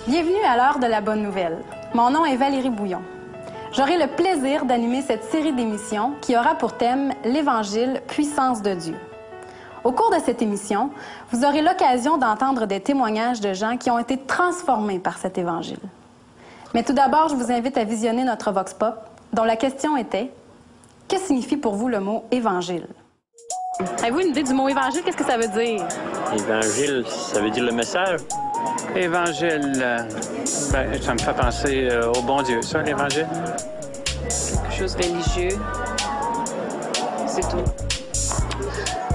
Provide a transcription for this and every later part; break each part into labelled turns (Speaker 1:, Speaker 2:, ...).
Speaker 1: Bienvenue à l'heure de la bonne nouvelle. Mon nom est Valérie Bouillon. J'aurai le plaisir d'animer cette série d'émissions qui aura pour thème l'Évangile, puissance de Dieu. Au cours de cette émission, vous aurez l'occasion d'entendre des témoignages de gens qui ont été transformés par cet Évangile. Mais tout d'abord, je vous invite à visionner notre Vox Pop, dont la question était « Que signifie pour vous le mot Évangile? » Avez-vous une idée du mot Évangile? Qu'est-ce que ça veut dire?
Speaker 2: Évangile, ça veut dire le message.
Speaker 3: Évangile, ça me fait penser au bon Dieu, ça, l'Évangile.
Speaker 4: Quelque chose de religieux. C'est tout.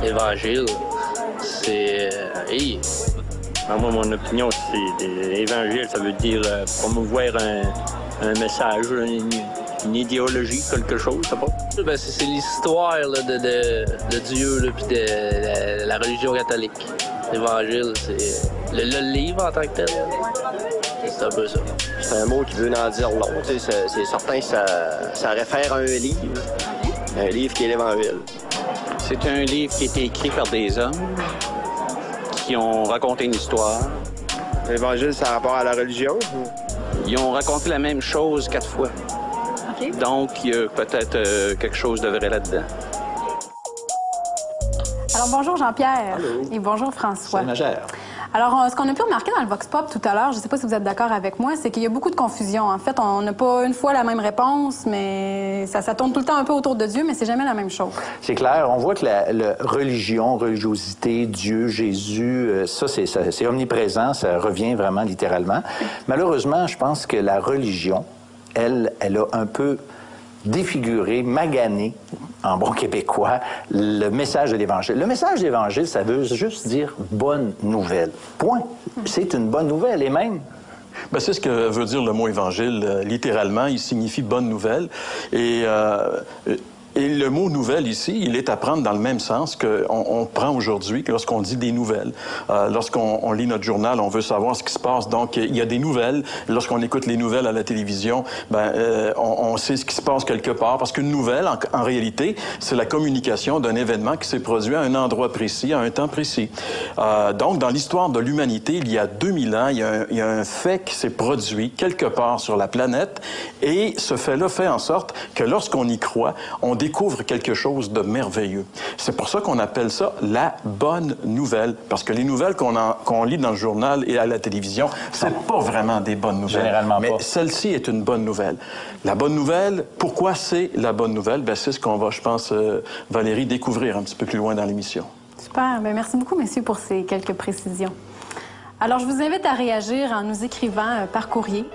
Speaker 2: Évangile, c'est... moi, mon opinion, c'est... Évangile, ça veut dire promouvoir un message, une idéologie, quelque chose, ça pas?
Speaker 5: Ben, c'est l'histoire de Dieu puis de la religion catholique. L'Évangile, c'est le livre en tant que tel. C'est un peu ça.
Speaker 6: C'est un mot qui veut en dire long. C'est certain que ça réfère à un livre qui est l'Évangile.
Speaker 3: C'est un livre qui a été écrit par des hommes qui ont raconté une histoire.
Speaker 6: L'Évangile, ça a rapport à la religion?
Speaker 3: Ils ont raconté la même chose 4 fois.
Speaker 1: Okay.
Speaker 3: Donc, il y a peut-être quelque chose de vrai là-dedans.
Speaker 1: Alors, bonjour Jean-Pierre.
Speaker 7: Allô.
Speaker 1: Et bonjour François.
Speaker 7: C'est Magère.
Speaker 1: Alors, ce qu'on a pu remarquer dans le Vox Pop tout à l'heure, je ne sais pas si vous êtes d'accord avec moi, c'est qu'il y a beaucoup de confusion. En fait, on n'a pas une fois la même réponse, mais ça tourne tout le temps un peu autour de Dieu, mais c'est jamais la même chose.
Speaker 7: C'est clair. On voit que la religion, religiosité, Dieu, Jésus, ça, c'est omniprésent. Ça revient vraiment littéralement. Malheureusement, je pense que la religion, elle a un peu défigurer, maganer, en bon québécois, le message de l'Évangile. Le message de l'Évangile, ça veut juste dire « bonne nouvelle ». Point. C'est une bonne nouvelle, et même...
Speaker 8: Ben, c'est ce que veut dire le mot évangile. Littéralement, il signifie bonne nouvelle. Et le mot nouvelle ici, il est à prendre dans le même sens qu'on prend aujourd'hui lorsqu'on dit des nouvelles. Lorsqu'on lit notre journal, on veut savoir ce qui se passe. Donc, il y a des nouvelles. Lorsqu'on écoute les nouvelles à la télévision, on sait ce qui se passe quelque part. Parce qu'une nouvelle, en réalité, c'est la communication d'un événement qui s'est produit à un endroit précis, à un temps précis. Donc, dans l'histoire de l'humanité, il y a 2000 ans, il y a un fait qui s'est produit quelque part sur la planète. Et ce fait-là fait en sorte que lorsqu'on y croit, on découvre quelque chose de merveilleux. C'est pour ça qu'on appelle ça la bonne nouvelle. Parce que les nouvelles qu'on lit dans le journal et à la télévision, c'est pas vraiment des bonnes nouvelles.
Speaker 7: Généralement pas.
Speaker 8: Mais celle-ci est une bonne nouvelle. La bonne nouvelle, pourquoi c'est la bonne nouvelle? Ben, c'est ce qu'on va, je pense, Valérie, découvrir un petit peu plus loin dans l'émission.
Speaker 1: Super. Bien, merci beaucoup, messieurs, pour ces quelques précisions. Alors, je vous invite à réagir en nous écrivant par courrier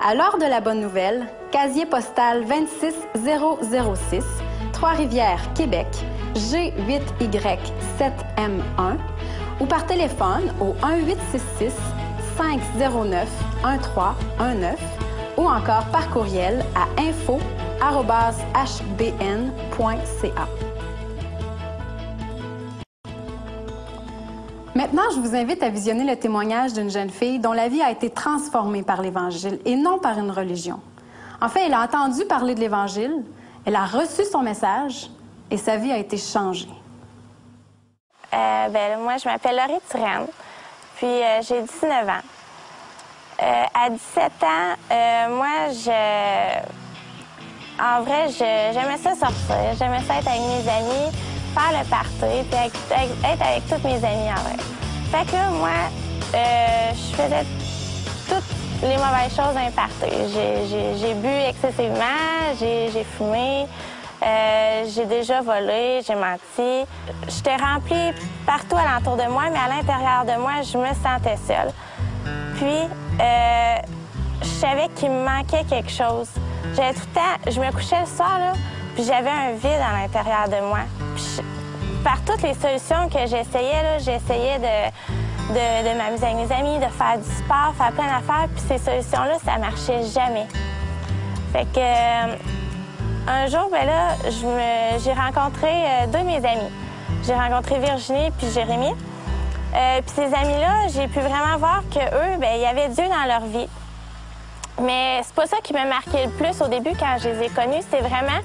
Speaker 1: à l'heure de la bonne nouvelle, casier postal 26006, Trois-Rivières, Québec, G8Y7M1, ou par téléphone au 1-866-509-1319 ou encore par courriel à info@hbn.ca. Maintenant, je vous invite à visionner le témoignage d'une jeune fille dont la vie a été transformée par l'Évangile et non par une religion. En fait, elle a entendu parler de l'Évangile, elle a reçu son message et sa vie a été changée.
Speaker 9: Moi, je m'appelle Laurie Turenne, puis j'ai 19 ans. À 17 ans, en vrai, j'aimais ça sortir, j'aimais ça être avec mes amis, faire le party, puis être avec toutes mes amies en vrai. Fait que là, moi, je faisais toutes les mauvaises choses dans les parties. J'ai bu excessivement, j'ai fumé, j'ai déjà volé, j'ai menti. J'étais remplie partout alentour de moi, mais à l'intérieur de moi, je me sentais seule. Puis, je savais qu'il me manquait quelque chose. J'avais tout le temps, je me couchais le soir, là, puis j'avais un vide à l'intérieur de moi. Puis par toutes les solutions que j'essayais, là, j'essayais de m'amuser avec mes amis, de faire du sport, faire plein d'affaires. Puis ces solutions-là, ça marchait jamais. Fait que un jour, ben là, j'ai rencontré deux de mes amis. J'ai rencontré Virginie puis Jérémy. Puis ces amis-là, j'ai pu vraiment voir qu'eux, ben il y avait Dieu dans leur vie. Mais c'est pas ça qui m'a marqué le plus au début quand je les ai connus. C'est vraiment,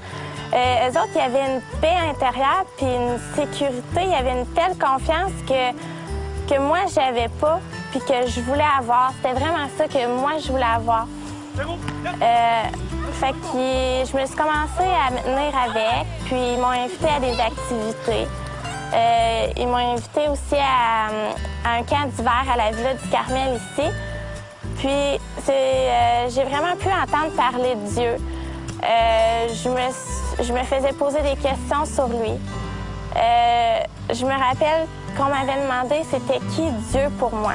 Speaker 9: eux autres, il y avait une paix intérieure puis une sécurité. Il y avait une telle confiance que moi, j'avais pas puis que je voulais avoir. C'était vraiment ça que moi, je voulais avoir. Fait que je me suis commencée à me tenir avec, puis ils m'ont invité à des activités. Ils m'ont invité aussi à un camp d'hiver à la Villa du Carmel ici. Puis j'ai vraiment pu entendre parler de Dieu. Je me faisais poser des questions sur lui. Je me rappelle qu'on m'avait demandé c'était qui Dieu pour moi.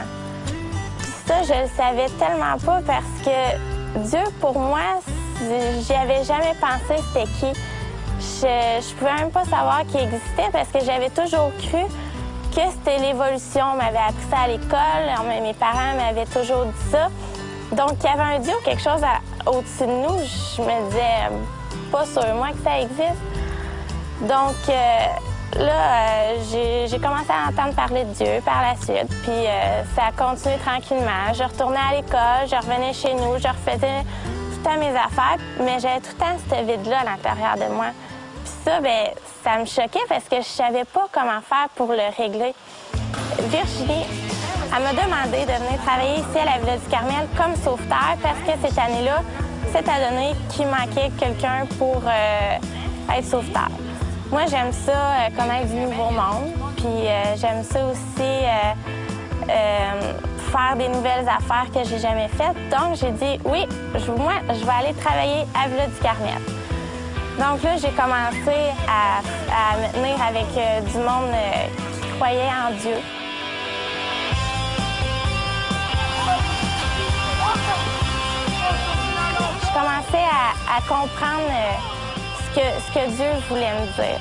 Speaker 9: Puis ça, je le savais tellement pas parce que Dieu pour moi, j'y avais jamais pensé c'était qui. Je pouvais même pas savoir qu'il existait parce que j'avais toujours cru que c'était l'évolution. On m'avait appris ça à l'école, mes parents m'avaient toujours dit ça. Donc, il y avait un Dieu ou quelque chose au-dessus de nous. Je me disais pas sur moi que ça existe. Donc, là, j'ai commencé à entendre parler de Dieu par la suite. Puis, ça a continué tranquillement. Je retournais à l'école, je revenais chez nous, je refaisais tout le temps mes affaires, mais j'avais tout le temps ce vide-là à l'intérieur de moi. Puis ça, bien, ça me choquait parce que je savais pas comment faire pour le régler. Virginie, elle m'a demandé de venir travailler ici à la Villa du Carmel comme sauveteur parce que cette année-là, c'était donné qu'il manquait quelqu'un pour être sauveteur. Moi, j'aime ça, connaître du nouveau monde, puis j'aime ça aussi faire des nouvelles affaires que j'ai jamais faites. Donc, j'ai dit, oui, moi, je vais aller travailler à Villa du Carmel. Donc là, j'ai commencé à me tenir avec du monde qui croyait en Dieu. Je commençais à comprendre ce que Dieu voulait me dire.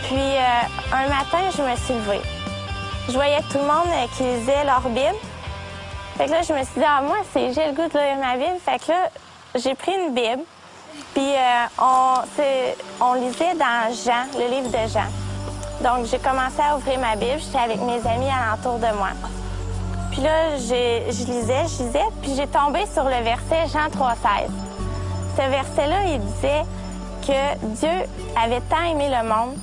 Speaker 9: Puis, un matin, je me suis levée. Je voyais tout le monde qui lisait leur Bible. Fait que là, je me suis dit, ah, moi, j'ai le goût de lire ma Bible. Fait que là, j'ai pris une Bible. Puis, on lisait dans Jean, le livre de Jean. Donc, j'ai commencé à ouvrir ma Bible. J'étais avec mes amis alentour de moi. Puis là, je lisais, puis j'ai tombé sur le verset Jean 3,16. Ce verset-là, il disait que Dieu avait tant aimé le monde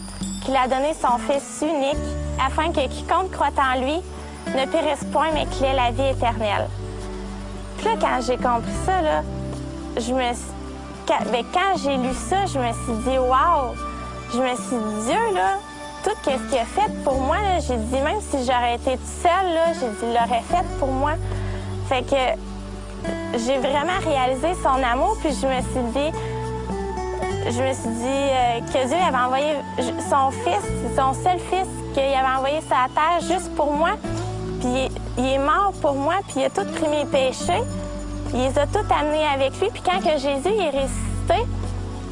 Speaker 9: qu'il a donné son Fils unique afin que quiconque croit en lui ne périsse point, mais qu'il ait la vie éternelle. Puis là, quand j'ai compris ça, là, quand j'ai lu ça, je me suis dit, wow! Je me suis dit, Dieu, là, tout ce qu'il a fait pour moi, là, j'ai dit, même si j'aurais été toute seule, là, j'ai dit, il l'aurait fait pour moi. Fait que j'ai vraiment réalisé son amour, puis je me suis dit que Dieu avait envoyé son Fils, son seul Fils, qu'il avait envoyé sur la terre juste pour moi. Puis il est mort pour moi, puis il a tout pris mes péchés. Il les a tous amenés avec lui. Puis quand que Jésus est ressuscité,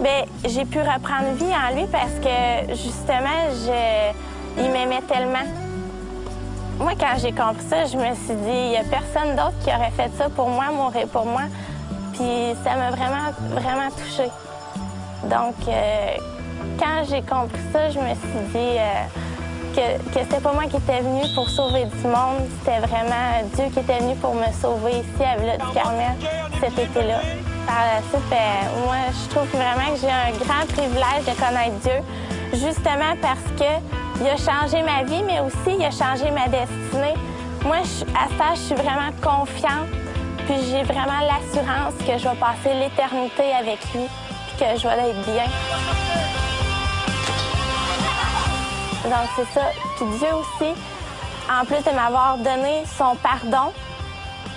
Speaker 9: bien, j'ai pu reprendre vie en lui parce que, justement, il m'aimait tellement. Moi, quand j'ai compris ça, je me suis dit, il n'y a personne d'autre qui aurait fait ça pour moi, mourir pour moi. Puis ça m'a vraiment, vraiment touchée. Donc, quand j'ai compris ça, je me suis dit que c'était pas moi qui étais venue pour sauver du monde, c'était vraiment Dieu qui était venu pour me sauver ici à Villa du Carmel cet été-là. Par la suite, moi, je trouve vraiment que j'ai un grand privilège de connaître Dieu, justement parce qu'il a changé ma vie, mais aussi il a changé ma destinée. Moi, à ça, je suis vraiment confiante, puis j'ai vraiment l'assurance que je vais passer l'éternité avec lui, puis que je vais être bien. Donc, c'est ça. Puis Dieu aussi, en plus de m'avoir donné son pardon,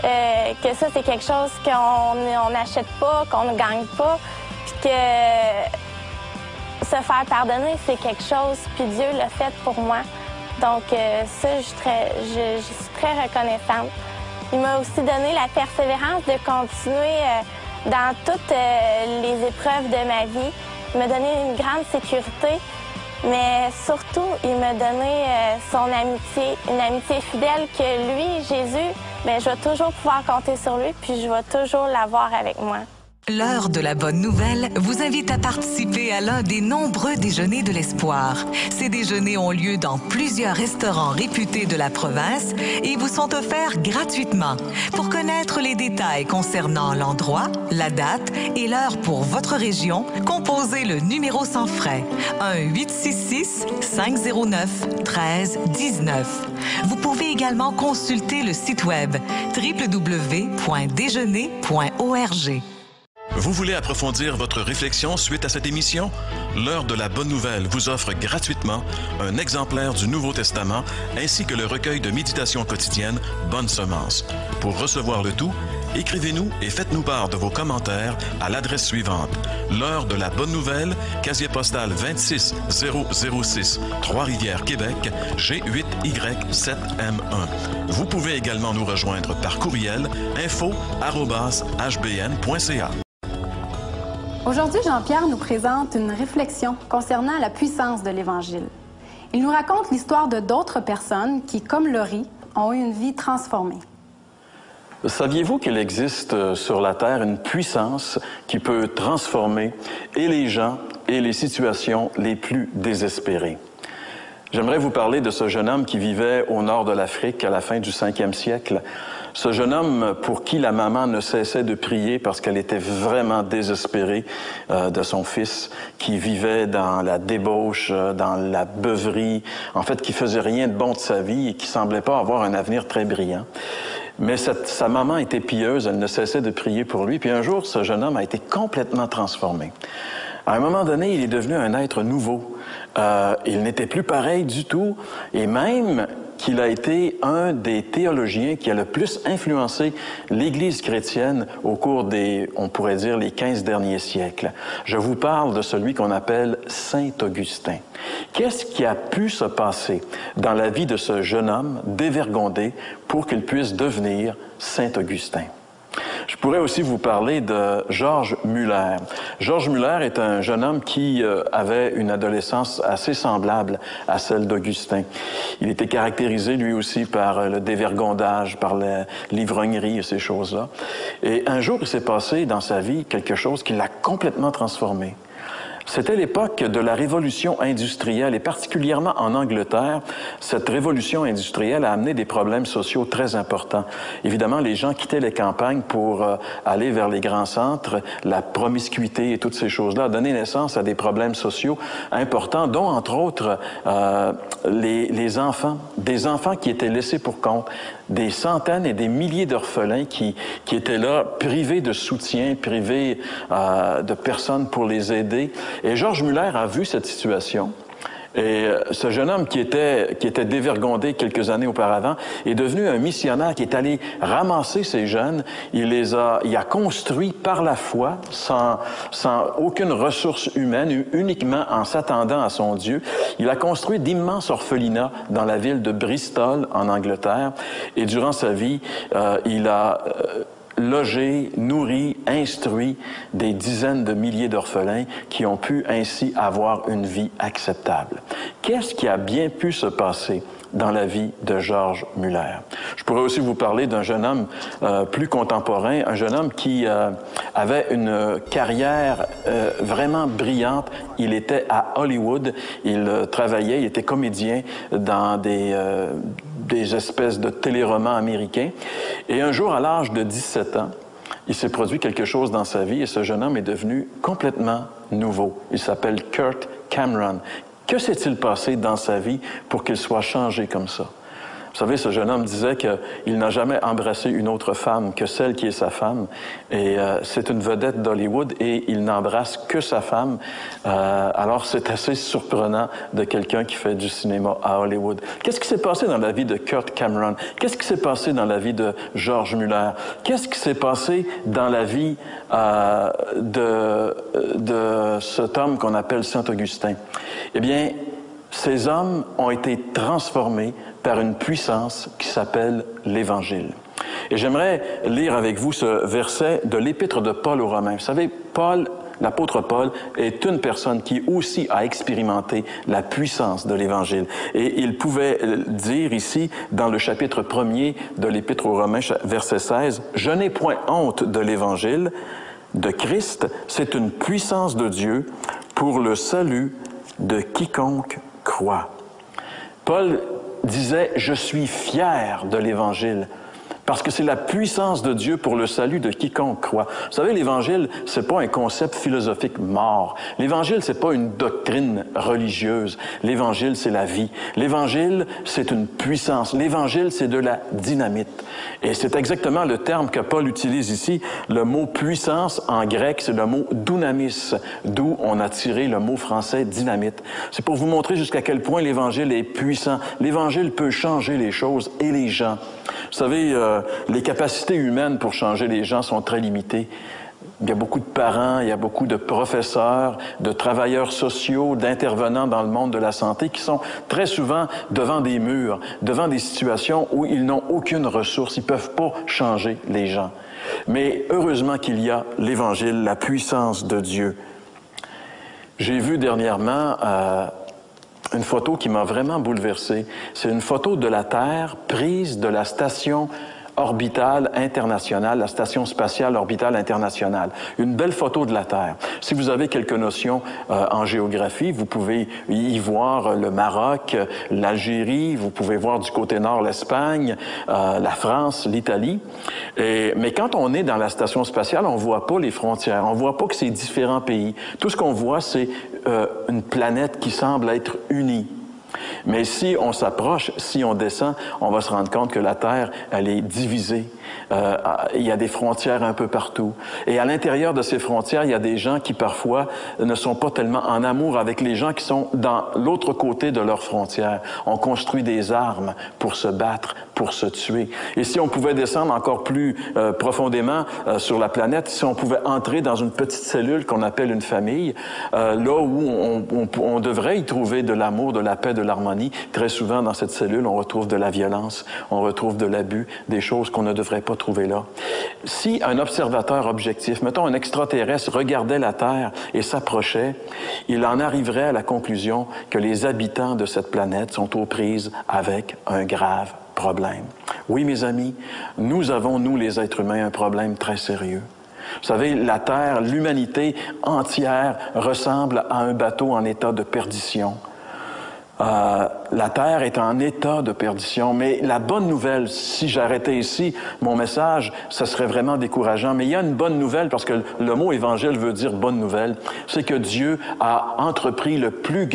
Speaker 9: que ça, c'est quelque chose qu'on n'achète pas, qu'on ne gagne pas, puis que se faire pardonner, c'est quelque chose, puis Dieu l'a fait pour moi. Donc, ça, je suis très reconnaissante. Il m'a aussi donné la persévérance de continuer dans toutes les épreuves de ma vie. Il m'a donné une grande sécurité. mais surtout, il m'a donné son amitié, une amitié fidèle que lui, Jésus, bien, je vais toujours pouvoir compter sur lui, puis je vais toujours l'avoir avec moi.
Speaker 10: L'heure de la bonne nouvelle vous invite à participer à l'un des nombreux déjeuners de l'espoir. Ces déjeuners ont lieu dans plusieurs restaurants réputés de la province et vous sont offerts gratuitement. Pour connaître les détails concernant l'endroit, la date et l'heure pour votre région, composez le numéro sans frais 1-866-509-1319. Vous pouvez également consulter le site web www.déjeuner.org.
Speaker 11: Vous voulez approfondir votre réflexion suite à cette émission? L'heure de la bonne nouvelle vous offre gratuitement un exemplaire du Nouveau Testament ainsi que le recueil de méditation quotidienne Bonne Semence. Pour recevoir le tout, écrivez-nous et faites-nous part de vos commentaires à l'adresse suivante. L'heure de la bonne nouvelle, casier postal 26006, Trois-Rivières, Québec, G8Y7M1. Vous pouvez également nous rejoindre par courriel info@hbn.ca.
Speaker 1: Aujourd'hui, Jean-Pierre nous présente une réflexion concernant la puissance de l'Évangile. Il nous raconte l'histoire de d'autres personnes qui, comme Laurie, ont eu une vie transformée.
Speaker 8: Saviez-vous qu'il existe sur la Terre une puissance qui peut transformer et les gens et les situations les plus désespérées? J'aimerais vous parler de ce jeune homme qui vivait au nord de l'Afrique à la fin du 5e siècle. Ce jeune homme pour qui la maman ne cessait de prier parce qu'elle était vraiment désespérée de son fils, qui vivait dans la débauche, dans la beuverie, en fait, qui faisait rien de bon de sa vie et qui semblait pas avoir un avenir très brillant. Mais sa maman était pieuse, elle ne cessait de prier pour lui. Puis un jour, ce jeune homme a été complètement transformé. À un moment donné, il est devenu un être nouveau. Il n'était plus pareil du tout. Et même qu'il a été un des théologiens qui a le plus influencé l'Église chrétienne au cours des, on pourrait dire, les 15 derniers siècles. Je vous parle de celui qu'on appelle Saint Augustin. Qu'est-ce qui a pu se passer dans la vie de ce jeune homme dévergondé pour qu'il puisse devenir Saint Augustin? Je pourrais aussi vous parler de George Muller. George Muller est un jeune homme qui avait une adolescence assez semblable à celle d'Augustin. Il était caractérisé lui aussi par le dévergondage, par l'ivrognerie et ces choses-là. Et un jour, il s'est passé dans sa vie quelque chose qui l'a complètement transformé. C'était l'époque de la révolution industrielle et particulièrement en Angleterre, cette révolution industrielle a amené des problèmes sociaux très importants. Évidemment, les gens quittaient les campagnes pour aller vers les grands centres. La promiscuité et toutes ces choses-là ont donné naissance à des problèmes sociaux importants, dont entre autres les enfants, des enfants qui étaient laissés pour compte, des centaines et des milliers d'orphelins qui étaient là, privés de soutien, privés de personnes pour les aider. Et George Muller a vu cette situation. Et ce jeune homme qui était dévergondé quelques années auparavant est devenu un missionnaire qui est allé ramasser ces jeunes. Il a construit par la foi, sans aucune ressource humaine, uniquement en s'attendant à son Dieu. Il a construit d'immenses orphelinats dans la ville de Bristol, en Angleterre. Et durant sa vie, il a logé, nourri, instruit des dizaines de milliers d'orphelins qui ont pu ainsi avoir une vie acceptable. Qu'est-ce qui a bien pu se passer dans la vie de George Muller? Je pourrais aussi vous parler d'un jeune homme plus contemporain, un jeune homme qui avait une carrière vraiment brillante. Il était à Hollywood, il travaillait, il était comédien dans des espèces de téléromans américains. Et un jour, à l'âge de 17 ans, il s'est produit quelque chose dans sa vie et ce jeune homme est devenu complètement nouveau. Il s'appelle Kirk Cameron. Que s'est-il passé dans sa vie pour qu'il soit changé comme ça? Vous savez, ce jeune homme disait qu'il n'a jamais embrassé une autre femme que celle qui est sa femme. Et c'est une vedette d'Hollywood et il n'embrasse que sa femme. Alors, c'est assez surprenant de quelqu'un qui fait du cinéma à Hollywood. Qu'est-ce qui s'est passé dans la vie de Kirk Cameron? Qu'est-ce qui s'est passé dans la vie de George Muller? Qu'est-ce qui s'est passé dans la vie de cet homme qu'on appelle Saint Augustin? Eh bien, ces hommes ont été transformés par une puissance qui s'appelle l'Évangile. Et j'aimerais lire avec vous ce verset de l'Épître de Paul aux Romains. Vous savez, Paul L'apôtre Paul est une personne qui aussi a expérimenté la puissance de l'Évangile. Et il pouvait dire ici, dans le chapitre 1er de l'Épître aux Romains, verset 16, « Je n'ai point honte de l'Évangile de Christ, c'est une puissance de Dieu pour le salut de quiconque croit. » Paul disait « Je suis fier de l'Évangile ». Parce que c'est la puissance de Dieu pour le salut de quiconque croit. Vous savez, l'Évangile, c'est pas un concept philosophique mort. L'Évangile, c'est pas une doctrine religieuse. L'Évangile, c'est la vie. L'Évangile, c'est une puissance. L'Évangile, c'est de la dynamite. Et c'est exactement le terme que Paul utilise ici. Le mot puissance, en grec, c'est le mot dunamis, d'où on a tiré le mot français dynamite. C'est pour vous montrer jusqu'à quel point l'Évangile est puissant. L'Évangile peut changer les choses et les gens. Vous savez, les capacités humaines pour changer les gens sont très limitées. Il y a beaucoup de parents, il y a beaucoup de professeurs, de travailleurs sociaux, d'intervenants dans le monde de la santé qui sont très souvent devant des murs, devant des situations où ils n'ont aucune ressource, ils ne peuvent pas changer les gens. Mais heureusement qu'il y a l'Évangile, la puissance de Dieu. J'ai vu dernièrement une photo qui m'a vraiment bouleversé. C'est une photo de la Terre prise de la station orbitale internationale, la station spatiale orbitale internationale. Une belle photo de la Terre. Si vous avez quelques notions en géographie, vous pouvez y voir le Maroc, l'Algérie, vous pouvez voir du côté nord l'Espagne, la France, l'Italie. Mais quand on est dans la station spatiale, on voit pas les frontières, on voit pas que c'est différents pays. Tout ce qu'on voit, c'est une planète qui semble être unie. Mais si on s'approche, si on descend, on va se rendre compte que la Terre, elle est divisée. Il y a des frontières un peu partout. Et à l'intérieur de ces frontières, il y a des gens qui, parfois, ne sont pas tellement en amour avec les gens qui sont dans l'autre côté de leurs frontières. On construit des armes pour se battre, pour se tuer. Et si on pouvait descendre encore plus profondément sur la planète, si on pouvait entrer dans une petite cellule qu'on appelle une famille, là où on devrait y trouver de l'amour, de la paix, de l'harmonie, très souvent dans cette cellule, on retrouve de la violence, on retrouve de l'abus, des choses qu'on ne devrait pas trouver là. Si un observateur objectif, mettons un extraterrestre, regardait la Terre et s'approchait, il en arriverait à la conclusion que les habitants de cette planète sont aux prises avec un grave problème. Oui, mes amis, nous avons, nous les êtres humains, un problème très sérieux. Vous savez, la Terre, l'humanité entière ressemble à un bateau en état de perdition. La Terre est en état de perdition, mais la bonne nouvelle, si j'arrêtais ici mon message, ce serait vraiment décourageant. Mais il y a une bonne nouvelle, parce que le mot évangile veut dire bonne nouvelle, c'est que Dieu a entrepris la plus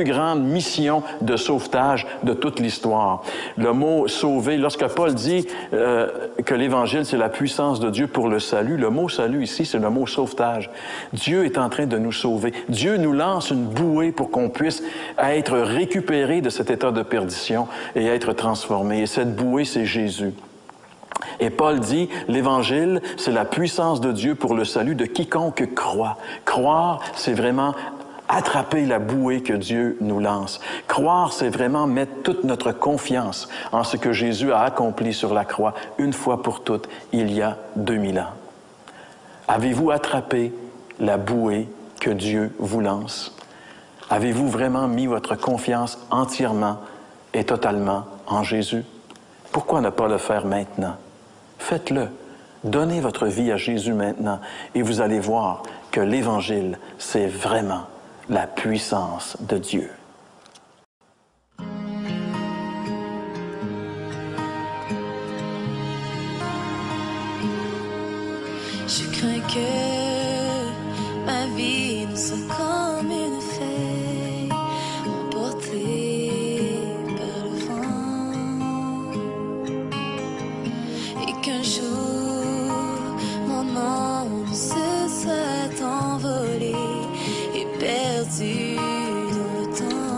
Speaker 8: grande mission de sauvetage de toute l'histoire. Le mot sauver, lorsque Paul dit que l'évangile c'est la puissance de Dieu pour le salut, le mot salut ici c'est le mot sauvetage. Dieu est en train de nous sauver. Dieu nous lance une bouée pour qu'on puisse être récupéré de cet état de perdition et être transformé. Et cette bouée, c'est Jésus. Et Paul dit, l'Évangile, c'est la puissance de Dieu pour le salut de quiconque croit. Croire, c'est vraiment attraper la bouée que Dieu nous lance. Croire, c'est vraiment mettre toute notre confiance en ce que Jésus a accompli sur la croix une fois pour toutes, il y a 2000 ans. Avez-vous attrapé la bouée que Dieu vous lance? Avez-vous vraiment mis votre confiance entièrement et totalement en Jésus? Pourquoi ne pas le faire maintenant? Faites-le. Donnez votre vie à Jésus maintenant et vous allez voir que l'Évangile, c'est vraiment la puissance de Dieu.
Speaker 12: Je crains que ma vie ne soit comme une feuille emportée par le vent et qu'un jour mon monde se soit envolé et perdu dans le temps.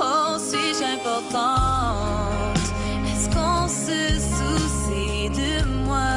Speaker 12: Oh, suis-je importante? Est-ce qu'on se soucie de moi?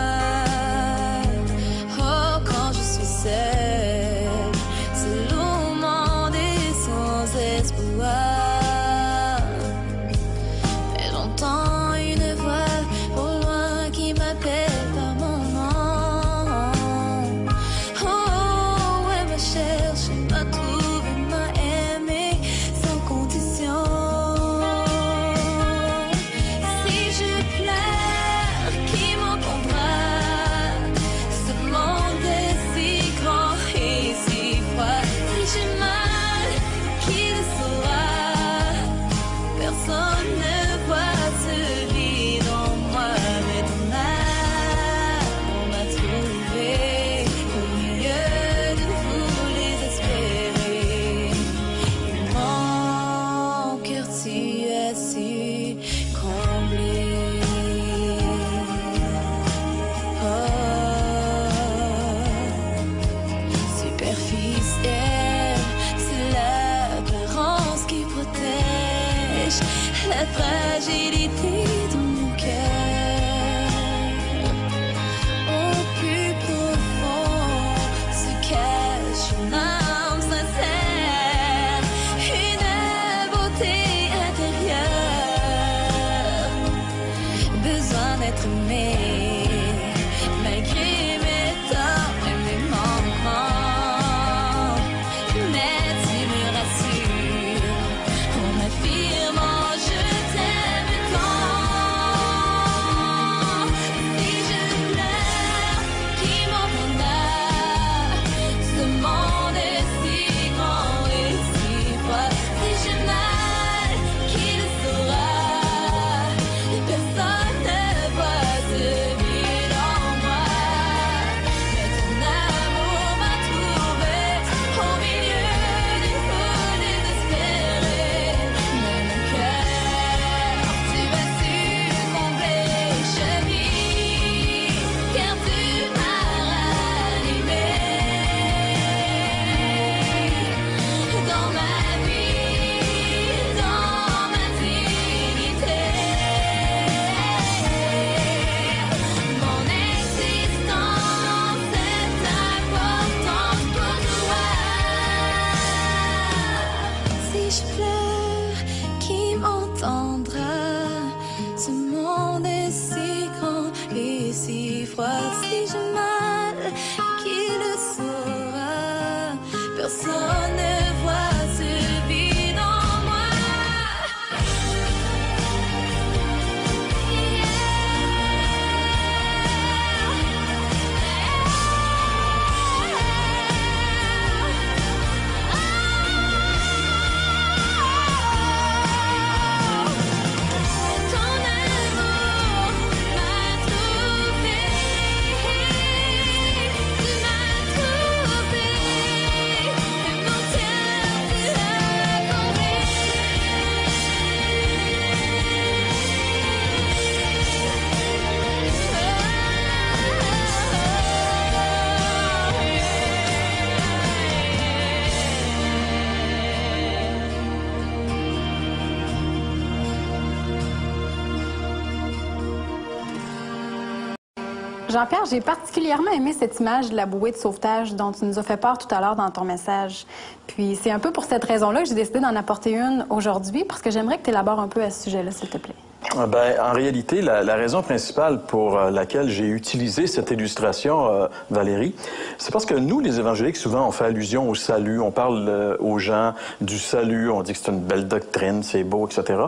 Speaker 1: Jean-Pierre, j'ai particulièrement aimé cette image de la bouée de sauvetage dont tu nous as fait part tout à l'heure dans ton message. Puis c'est un peu pour cette raison-là que j'ai décidé d'en apporter une aujourd'hui, parce que j'aimerais que tu élabores un peu à ce sujet-là, s'il te plaît.
Speaker 8: Bien, en réalité, la raison principale pour laquelle j'ai utilisé cette illustration, Valérie, c'est parce que nous, les évangéliques, souvent, on fait allusion au salut, on parle aux gens du salut, on dit que c'est une belle doctrine, c'est beau, etc.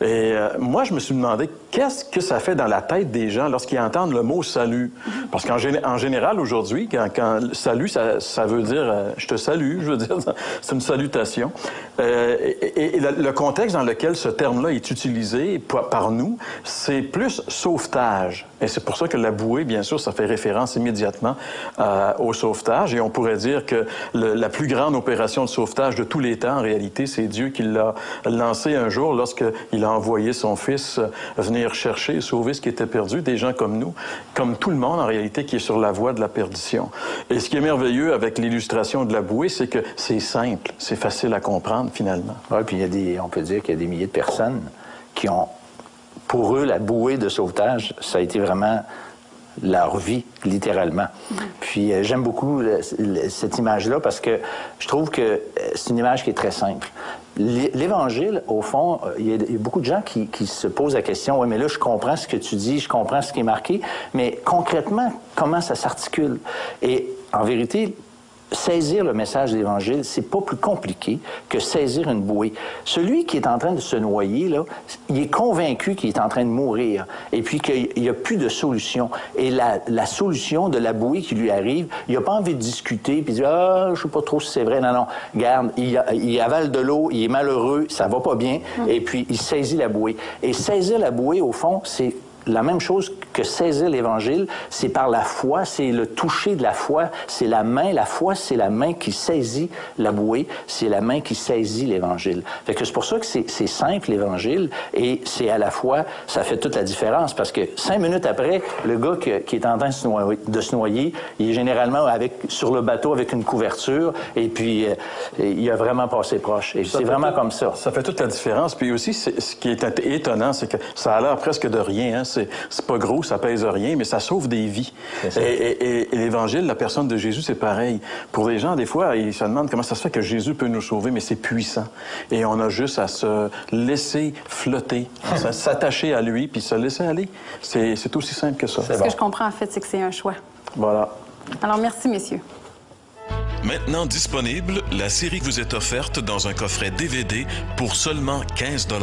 Speaker 8: Et moi, je me suis demandé, qu'est-ce que ça fait dans la tête des gens lorsqu'ils entendent le mot salut? Parce qu'en général, aujourd'hui, quand salut, ça veut dire je te salue, je veux dire, c'est une salutation. Et le contexte dans lequel ce terme-là est utilisé par nous, c'est plus sauvetage. Et c'est pour ça que la bouée, bien sûr, ça fait référence immédiatement au sauvetage. Et on pourrait dire que la plus grande opération de sauvetage de tous les temps, en réalité, c'est Dieu qui l'a lancé un jour lorsqu'il a envoyé son Fils venir chercher et sauver ce qui était perdu, des gens comme nous, comme tout le monde, en réalité, qui est sur la voie de la perdition. Et ce qui est merveilleux avec l'illustration de la bouée, c'est que c'est simple, c'est facile à comprendre, finalement.
Speaker 7: Oui, puis on peut dire qu'il y a des milliers de personnes qui ont, pour eux, la bouée de sauvetage, ça a été vraiment leur vie, littéralement. Puis j'aime beaucoup cette image-là parce que je trouve que c'est une image qui est très simple. L'Évangile, au fond, il y a beaucoup de gens qui se posent la question, « Oui, mais là, je comprends ce que tu dis, je comprends ce qui est marqué, mais concrètement, comment ça s'articule? » Et en vérité, saisir le message de l'Évangile, c'est pas plus compliqué que saisir une bouée. Celui qui est en train de se noyer, là, il est convaincu qu'il est en train de mourir et puis qu'il n'y a plus de solution. Et la solution de la bouée qui lui arrive, il n'a pas envie de discuter puis de dire « Ah, je sais pas trop si c'est vrai. » Non, non. Regarde, il avale de l'eau, il est malheureux, ça va pas bien, et puis il saisit la bouée. Et saisir la bouée, au fond, c'est la même chose que saisir l'Évangile, c'est par la foi, c'est le toucher de la foi, c'est la main. La foi, c'est la main qui saisit la bouée, c'est la main qui saisit l'Évangile. Fait que c'est pour ça que c'est simple, l'Évangile, et c'est à la fois, ça fait toute la différence, parce que 5 minutes après, le gars qui est en train de se noyer, il est généralement sur le bateau avec une couverture, et puis il a vraiment passé proche. Et c'est vraiment comme ça.
Speaker 8: Ça fait toute la différence. Puis aussi, ce qui est étonnant, c'est que ça a l'air presque de rien, hein? C'est pas gros, ça pèse rien, mais ça sauve des vies. Et l'Évangile, la personne de Jésus, c'est pareil. Pour les gens, des fois, ils se demandent comment ça se fait que Jésus peut nous sauver, mais c'est puissant. Et on a juste à se laisser flotter, à s'attacher à lui, puis se laisser aller. C'est aussi simple que ça.
Speaker 1: Ce que je comprends, en fait, c'est que c'est un choix.
Speaker 8: Voilà.
Speaker 1: Alors, merci, messieurs.
Speaker 11: Maintenant disponible, la série vous est offerte dans un coffret DVD pour seulement 15 $.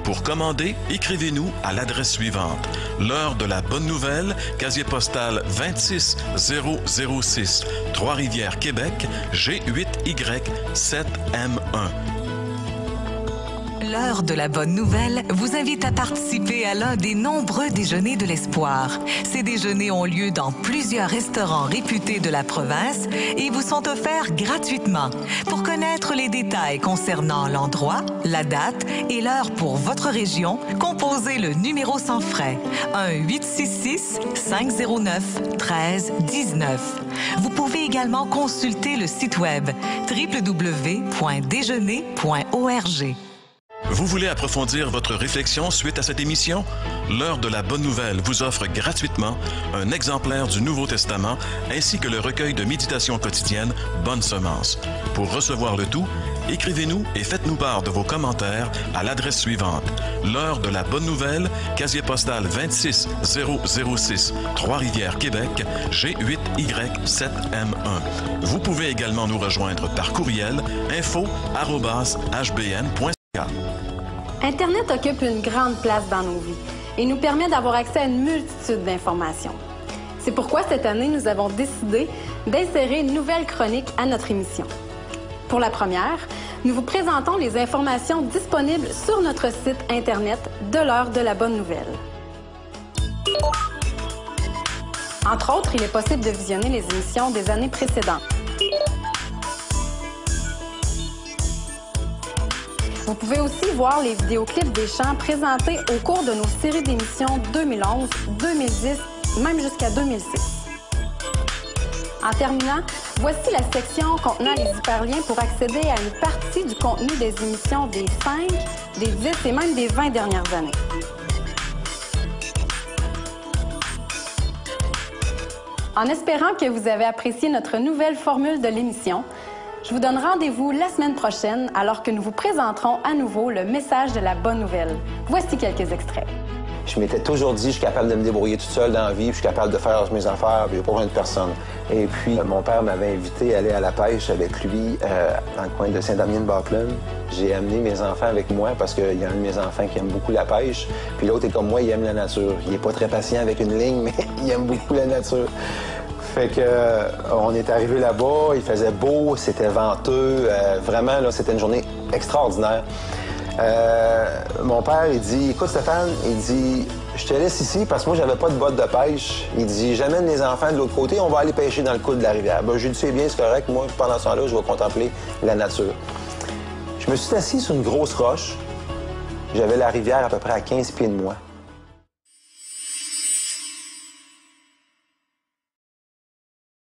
Speaker 11: Pour commander, écrivez-nous à l'adresse suivante. L'heure de la bonne nouvelle, casier postal 26006, Trois-Rivières, Québec, G8Y7M1.
Speaker 10: L'heure de la bonne nouvelle vous invite à participer à l'un des nombreux déjeuners de l'espoir. Ces déjeuners ont lieu dans plusieurs restaurants réputés de la province et vous sont offerts gratuitement. Pour connaître les détails concernant l'endroit, la date et l'heure pour votre région, composez le numéro sans frais 1-866-509-1319. Vous pouvez également consulter le site web www.déjeuner.org.
Speaker 11: Vous voulez approfondir votre réflexion suite à cette émission? L'heure de la bonne nouvelle vous offre gratuitement un exemplaire du Nouveau Testament ainsi que le recueil de méditation quotidienne Bonne Semence. Pour recevoir le tout, écrivez-nous et faites-nous part de vos commentaires à l'adresse suivante. L'heure de la bonne nouvelle, casier postal 26006, Trois-Rivières, Québec, G8Y7M1. Vous pouvez également nous rejoindre par courriel info@hbn.ca.
Speaker 1: Internet occupe une grande place dans nos vies et nous permet d'avoir accès à une multitude d'informations. C'est pourquoi cette année, nous avons décidé d'insérer une nouvelle chronique à notre émission. Pour la première, nous vous présentons les informations disponibles sur notre site Internet de l'heure de la bonne nouvelle. Entre autres, il est possible de visionner les émissions des années précédentes. Vous pouvez aussi voir les vidéoclips des chants présentés au cours de nos séries d'émissions 2011, 2010, même jusqu'à 2006. En terminant, voici la section contenant les hyperliens pour accéder à une partie du contenu des émissions des 5, des 10 et même des 20 dernières années. En espérant que vous avez apprécié notre nouvelle formule de l'émission, je vous donne rendez-vous la semaine prochaine alors que nous vous présenterons à nouveau le message de la bonne nouvelle. Voici quelques extraits.
Speaker 13: Je m'étais toujours dit, je suis capable de me débrouiller toute seule dans la vie, puis je suis capable de faire mes affaires, puis il n'y a pas besoin de personne. Et puis, mon père m'avait invité à aller à la pêche avec lui dans le coin de Saint-Damien-de-Bas-Plaine. J'ai amené mes enfants avec moi parce qu'il y a un de mes enfants qui aime beaucoup la pêche. Puis l'autre est comme moi, il aime la nature. Il n'est pas très patient avec une ligne, mais il aime beaucoup la nature. Fait que on est arrivé là-bas, il faisait beau, c'était venteux. Vraiment, là, c'était une journée extraordinaire. Mon père, il dit, écoute Stéphane, il dit, je te laisse ici parce que moi, j'avais pas de bottes de pêche. Il dit, j'amène les enfants de l'autre côté, on va aller pêcher dans le coude de la rivière. Ben, j'ai dit, c'est bien, c'est correct. Moi, pendant ce temps-là, je vais contempler la nature. Je me suis assis sur une grosse roche. J'avais la rivière à peu près à 15 pieds de moi.